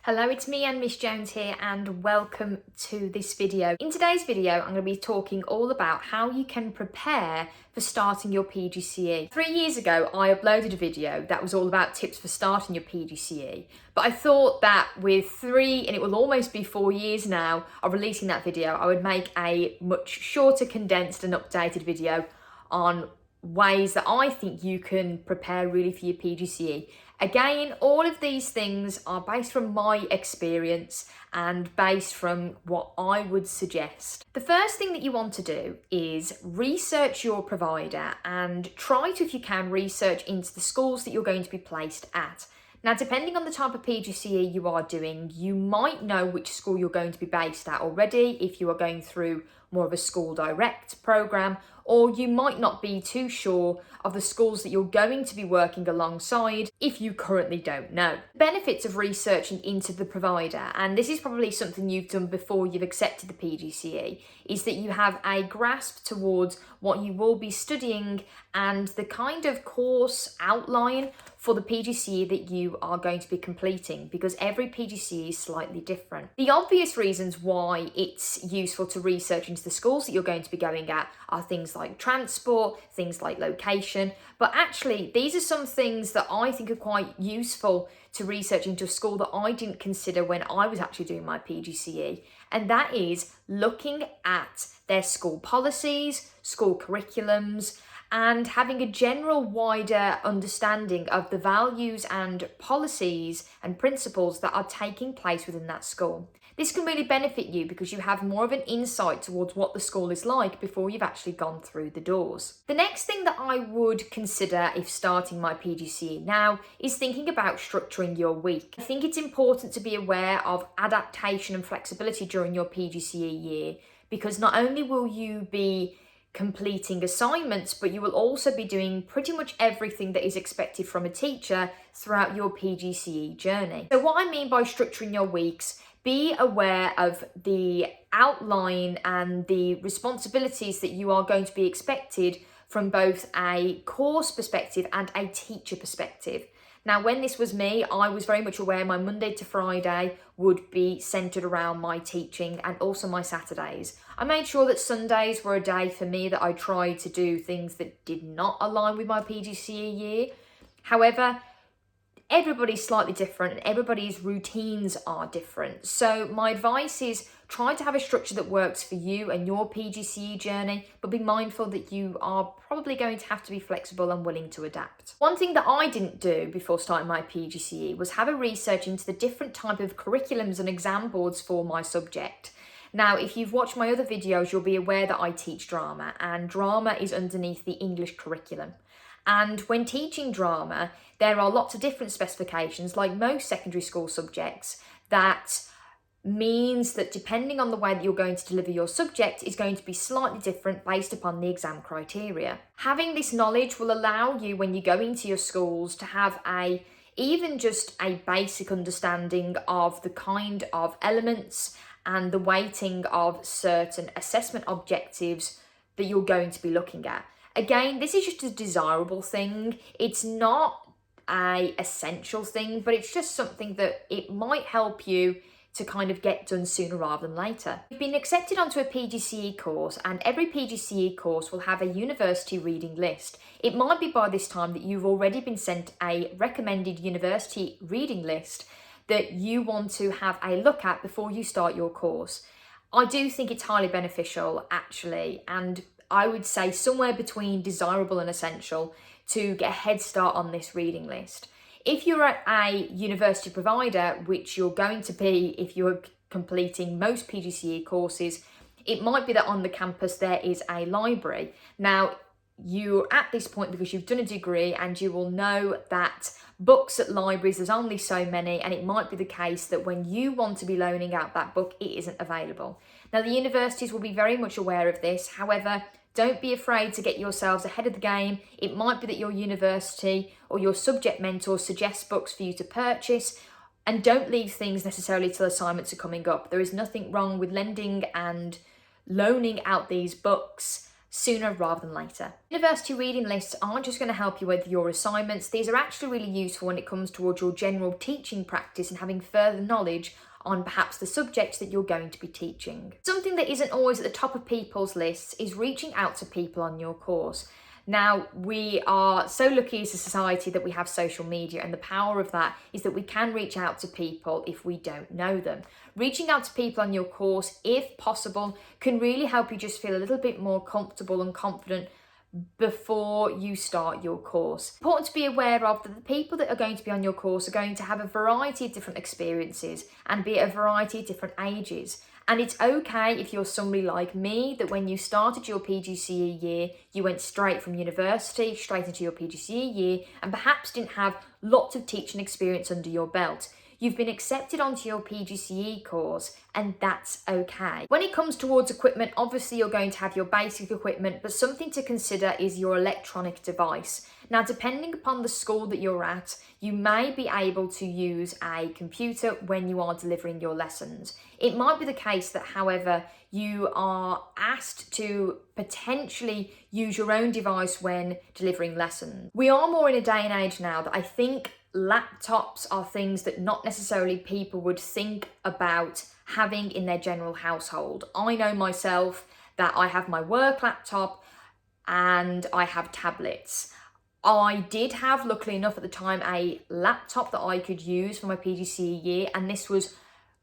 Hello, it's me and Miss Jones here and welcome to this video. In today's video, I'm going to be talking all about how you can prepare for starting your PGCE. 3 years ago, I uploaded a video that was all about tips for starting your PGCE, but I thought that with 3, and it will almost be 4 years now of releasing that video, I would make a much shorter, condensed and updated video on ways that I think you can prepare really for your PGCE. Again, all of these things are based from my experience and based from what I would suggest. The first thing that you want to do is research your provider and try to, if you can, research into the schools that you're going to be placed at. Now, depending on the type of PGCE you are doing, you might know which school you're going to be based at already if you are going through more of a school direct programme, or you might not be too sure of the schools that you're going to be working alongside if you currently don't know. The benefits of researching into the provider, and this is probably something you've done before you've accepted the PGCE, is that you have a grasp towards what you will be studying and the kind of course outline for the PGCE that you are going to be completing, because every PGCE is slightly different. The obvious reasons why it's useful to research into the schools that you're going to be going at are things like transport, things like location, but actually these are some things that I think are quite useful to research into a school that I didn't consider when I was actually doing my PGCE, and that is looking at their school policies, school curriculums, and having a general wider understanding of the values and policies and principles that are taking place within that school. This can really benefit you because you have more of an insight towards what the school is like before you've actually gone through the doors. The next thing that I would consider if starting my PGCE now is thinking about structuring your week. I think it's important to be aware of adaptation and flexibility during your PGCE year, because not only will you be completing assignments, but you will also be doing pretty much everything that is expected from a teacher throughout your PGCE journey. So what I mean by structuring your weeks, be aware of the outline and the responsibilities that you are going to be expected from both a course perspective and a teacher perspective. Now, when this was me, I was very much aware my Monday to Friday would be centred around my teaching and also my Saturdays. I made sure that Sundays were a day for me that I tried to do things that did not align with my PGCE year. However, everybody's slightly different and everybody's routines are different. So my advice is try to have a structure that works for you and your PGCE journey, but be mindful that you are probably going to have to be flexible and willing to adapt. One thing that I didn't do before starting my PGCE was have a research into the different type of curriculums and exam boards for my subject. Now, if you've watched my other videos, you'll be aware that I teach drama, and drama is underneath the English curriculum. And when teaching drama, there are lots of different specifications, like most secondary school subjects, that means that depending on the way that you're going to deliver your subject is going to be slightly different based upon the exam criteria. Having this knowledge will allow you, when you go into your schools, to have even just a basic understanding of the kind of elements and the weighting of certain assessment objectives that you're going to be looking at. Again, this is just a desirable thing. It's not an essential thing, but it's just something that it might help you to kind of get done sooner rather than later. You've been accepted onto a PGCE course, and every PGCE course will have a university reading list. It might be by this time that you've already been sent a recommended university reading list that you want to have a look at before you start your course. I do think it's highly beneficial, actually, and I would say somewhere between desirable and essential to get a head start on this reading list. If you're at a university provider, which you're going to be if you're completing most PGCE courses, it might be that on the campus there is a library. Now, you're at this point because you've done a degree and you will know that books at libraries, there's only so many, and it might be the case that when you want to be loaning out that book, it isn't available. Now, the universities will be very much aware of this. However, don't be afraid to get yourselves ahead of the game. It might be that your university or your subject mentor suggests books for you to purchase, and don't leave things necessarily till assignments are coming up. There is nothing wrong with lending and loaning out these books sooner rather than later. University reading lists aren't just going to help you with your assignments. These are actually really useful when it comes towards your general teaching practice and having further knowledge on perhaps the subjects that you're going to be teaching. Something that isn't always at the top of people's lists is reaching out to people on your course. Now, we are so lucky as a society that we have social media, and the power of that is that we can reach out to people if we don't know them. Reaching out to people on your course, if possible, can really help you just feel a little bit more comfortable and confident before you start your course. Important to be aware of that the people that are going to be on your course are going to have a variety of different experiences and be at a variety of different ages. And it's okay if you're somebody like me, that when you started your PGCE year, you went straight from university, straight into your PGCE year, and perhaps didn't have lots of teaching experience under your belt. You've been accepted onto your PGCE course, and that's okay. When it comes towards equipment, obviously you're going to have your basic equipment, but something to consider is your electronic device. Now, depending upon the school that you're at, you may be able to use a computer when you are delivering your lessons. It might be the case that, however, you are asked to potentially use your own device when delivering lessons. We are more in a day and age now that I think laptops are things that not necessarily people would think about having in their general household. I know myself that I have my work laptop and I have tablets. I did have, luckily enough at the time, a laptop that I could use for my PGCE year, and this was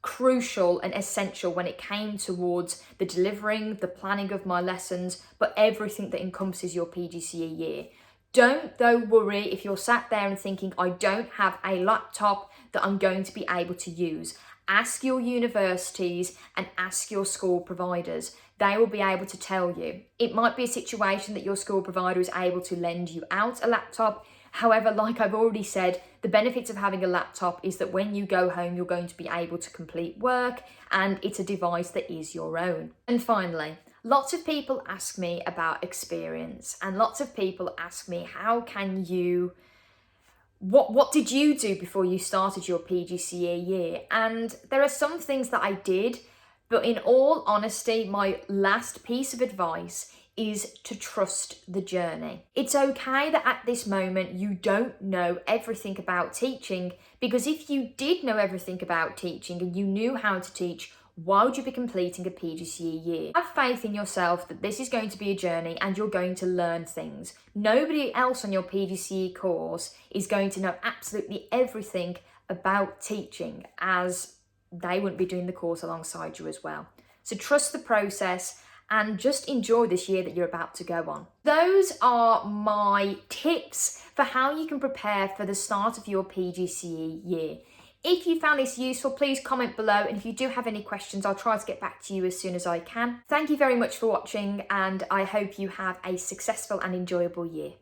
crucial and essential when it came towards the delivering, the planning of my lessons, but everything that encompasses your PGCE year. Don't though worry if you're sat there and thinking, I don't have a laptop that I'm going to be able to use. Ask your universities and ask your school providers. They will be able to tell you. It might be a situation that your school provider is able to lend you out a laptop. However, like I've already said, the benefits of having a laptop is that when you go home, you're going to be able to complete work, and it's a device that is your own. And finally, lots of people ask me about experience, and lots of people ask me, how can you, what did you do before you started your PGCE year? And there are some things that I did, but in all honesty, my last piece of advice is to trust the journey. It's okay that at this moment you don't know everything about teaching, because if you did know everything about teaching and you knew how to teach, why would you be completing a PGCE year? Have faith in yourself that this is going to be a journey and you're going to learn things. Nobody else on your PGCE course is going to know absolutely everything about teaching, as they wouldn't be doing the course alongside you as well. So trust the process and just enjoy this year that you're about to go on. Those are my tips for how you can prepare for the start of your PGCE year. If you found this useful, please comment below, and if you do have any questions, I'll try to get back to you as soon as I can. Thank you very much for watching, and I hope you have a successful and enjoyable year.